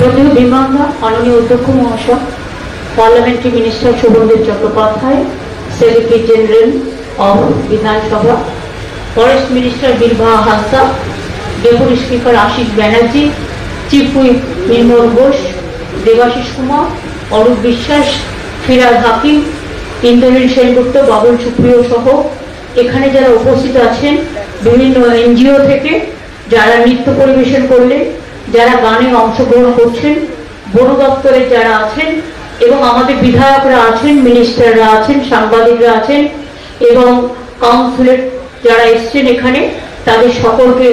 শ্রদ্ধেয় বিমানদা মাননীয় অধ্যক্ষ মহাশয়, parliamentary minister Suvendu Chattopadhyay, secretary general of Bidhan Sabha, forest minister Birbaha Hansda, deputy speaker Ashis Banerjee, chief whip Nirmal Ghosh, Debashis Kumar, Arup Biswas, Firhad হাকিম, ইন্দ্রনীল সেনগুপ্ত, বাবুল সুপ্রিয় সহ এখানে যারা উপস্থিত আছেন, বিভিন্ন এনজিও থেকে যারা নৃত্য পরিবেশন করলেন, যারা গানে অংশগ্রহণ করছেন, বন দপ্তরের যারা আছেন এবং আমাদের বিধায়করা আছেন, মিনিস্টাররা আছেন, সাংবাদিকরা আছেন এবং কাউন্সিলর যারা এসছেন এখানে, তাদের সকলকে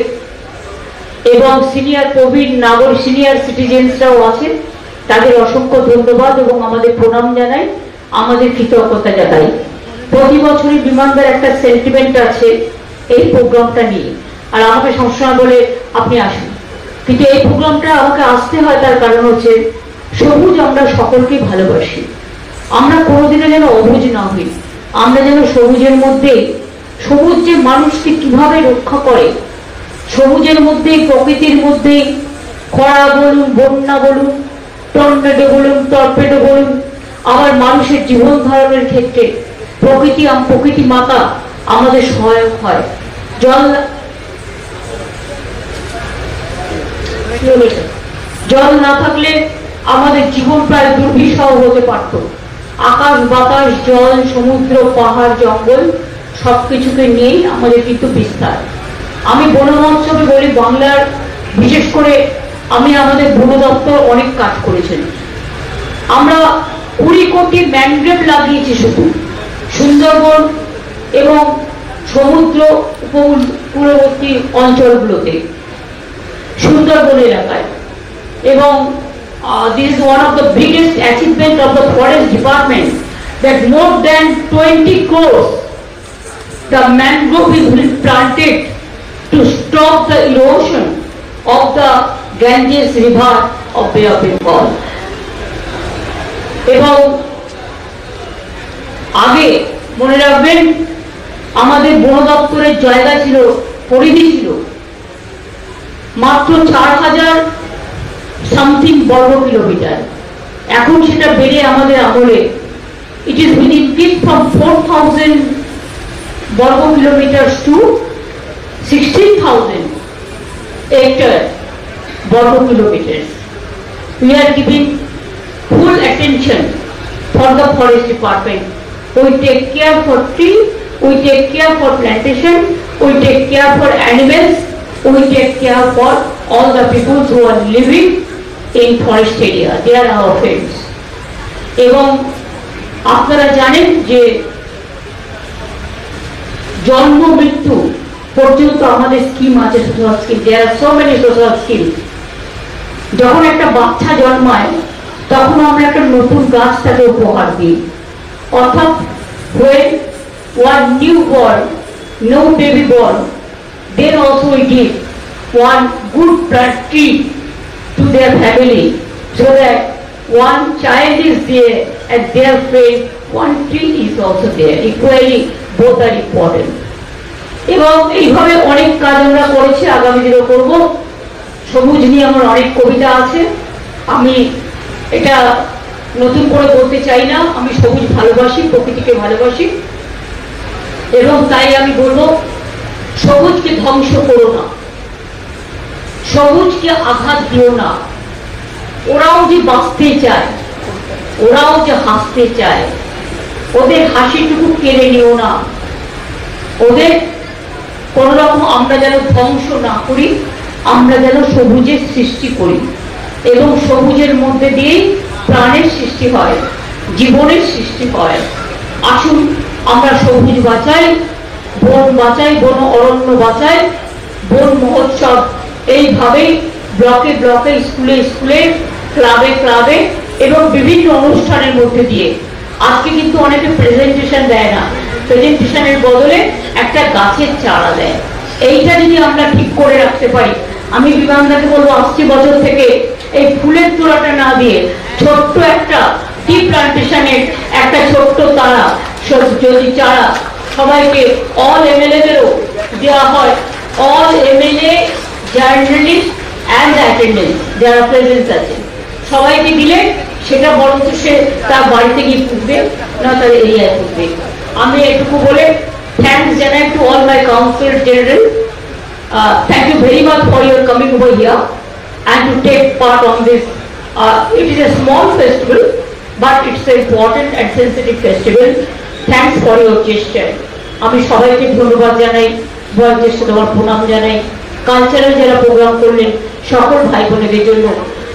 এবং সিনিয়র প্রবীণ নাগরিক সিনিয়র সিটিজেন্সরাও আছেন, তাদের অসংখ্য ধন্যবাদ এবং আমাদের প্রণাম জানাই, আমাদের কৃতজ্ঞতা জানাই। প্রতি বছরই বিমানদার একটা সেন্টিমেন্ট আছে এই প্রোগ্রামটা নিয়ে, আর আমাকে সবসময় বলে আপনি আসুন, কিন্তু এই প্রোগ্রামটা আমাকে আসতে হয় তার কারণ হচ্ছে সবুজ আমরা সকলকেই ভালোবাসি। আমরা কোনোদিনও যেন অবুঝ না হই, আমরা যেন সবুজের মধ্যে, সবুজ যে মানুষকে কিভাবে রক্ষা করে, সবুজের মধ্যে প্রকৃতির মধ্যে খরা বলুন, বন্যা বলুন, টর্নেডো বলুন, টর্পেডো বলুন, আবার মানুষের জীবন ধারণের ক্ষেত্রে প্রকৃতি মাতা আমাদের সহায়ক হয়। জল না থাকলে আমাদের জীবন প্রায় দুর্বিষহ হতে পারত। আকাশ বাতাস জল সমুদ্র পাহাড় জঙ্গল সবকিছুকে নিয়েই আমাদের কিন্তু বিস্তার। আমি বন মহোৎসবে বলি, বাংলার বিশেষ করে আমি আমাদের বন দপ্তর অনেক কাজ করেছেন। আমরা 20 কোটি ম্যানগ্রোভ লাগিয়েছি শুধু সুন্দরবন এবং সমুদ্র উপকূলবর্তী অঞ্চলগুলোতে, সুন্দরবন এলাকায়। এবং this is one of the biggest achievement of the forest department, that more than 20 crores the mangrove is planted to stop the erosion of the Ganges river of Bay of Bengal. এবং আগে মনে রাখবেন আমাদের বন দপ্তরের জায়গা ছিল, পরিধি ছিল মাত্র 4000 সামথিং বর্গ কিলোমিটার। এখন সেটা বেড়ে আমাদের আমলে it is will increase from 4000 বর্গ কিলোমিটার টু 16,000 হেক্টর বর্গ kilometre. We are giving full attention for the forest department. We take care for tree, we take care for plantation, we take care for animals, we take care for all the people who are living in forest area. They are our friends. এবং আপনারা জানেন যে জন্ম মৃত্যু পর্যন্ত আমাদের scheme আছে, social scheme. There are so many social schemes. যখন একটা বাচ্চা জন্মায় তখন আমরা একটা নতুন গাছ তাকে উপহার দিই, অর্থাৎ when one newborn, no baby born, then also we give one good plant tree to their family, so that one child is there and their friend, one tree is also there. Equally, both are important. এবং এইভাবে অনেক কাজ আমরা করেছি, আগামী দিনে করব। সবুজ নিয়ে আমার অনেক কবিতা আছে, আমি এটা নতুন করে বলতে চাই না। আমি সবুজ ভালোবাসি, প্রকৃতিকে ভালোবাসি এবং তাই আমি বলবো সবুজকে ধ্বংস করো না, সবুজকে আঘাত দিও না। ওরাও যে বাঁচতে চায়, ওরাও যে হাসতে চায়, ওদের হাসিটুকু কেড়ে নিও না। ওদের কোন রকম আমরা যেন ধ্বংস না করি, আমরা যেন সবুজের সৃষ্টি করি এবং সবুজের মধ্যে দিয়েই প্রাণের সৃষ্টি হয়, জীবনের সৃষ্টি হয়। আসুন আমরা সবুজ বাঁচাই, বন বাঁচাই, বন অরণ্য বাঁচাই। বন মহোৎসব এইভাবেই ব্লকে ব্লকে, স্কুলে স্কুলে, ক্লাবে ক্লাবে এবং বিভিন্ন অনুষ্ঠানের মধ্যে দিয়ে। আজকে কিন্তু অনেকে প্রেজেন্টেশন দেয় না, প্রেজেন্টেশনের বদলে একটা গাছের চারা দেয়। এইটা যদি আমরা ঠিক করে রাখতে পারি, আমি বিমানদাকে বলবো আসছে বছর থেকে এই ফুলের তোড়াটা না দিয়ে ছোট্ট একটা টি প্লান্টেশনের একটা ছোট্ট তারা যদি চারা সবাইকে অল এমএলএদেরও দেওয়া হয়, all MLA journalist and attendance যারা প্রেজেন্স আছে সবাইকে দিলে সেটা বরঞ্চ সে তার বাড়িতে গিয়ে ফুটবে না তার এরিয়ায় ফুটবে। আমি এটুকু বলে থ্যাঙ্কস জানাই to all my council general. Thank you very much for your coming over here and to take part on this. It is a small festival, but it's an important and sensitive festival. Thanks for your gesture. আমি সবাইকে ধন্যবাদ জানাই, বয়োজ্যেষ্ঠ দেওয়ার প্রণাম জানাই। Cultural যারা programme করলেন সকল ভাই বোনেদের জন্য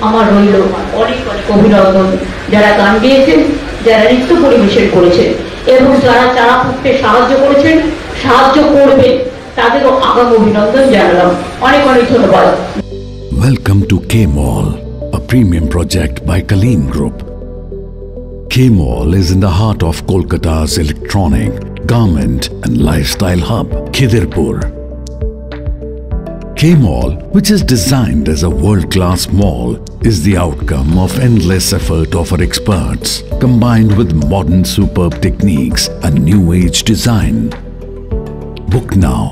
আমার রইল অনেক অনেক অভিনন্দন। যারা গান গেয়েছেন, যারা নৃত্য পরিবেশন করেছেন এবং যারা চারা পুঁততে সাহায্য করেছেন, সাহায্য করবেন, তাদেরও আগাম অভিনন্দন জানালাম। অনেক অনেক ধন্যবাদ। Welcome to K-Mall, a premium project by Kaleen Group. K-Mall is in the heart of Kolkata's electronic, garment and lifestyle hub, Khidirpur. K-Mall, which is designed as a world-class mall, is the outcome of endless effort of our experts, combined with modern superb techniques and new age design. Book now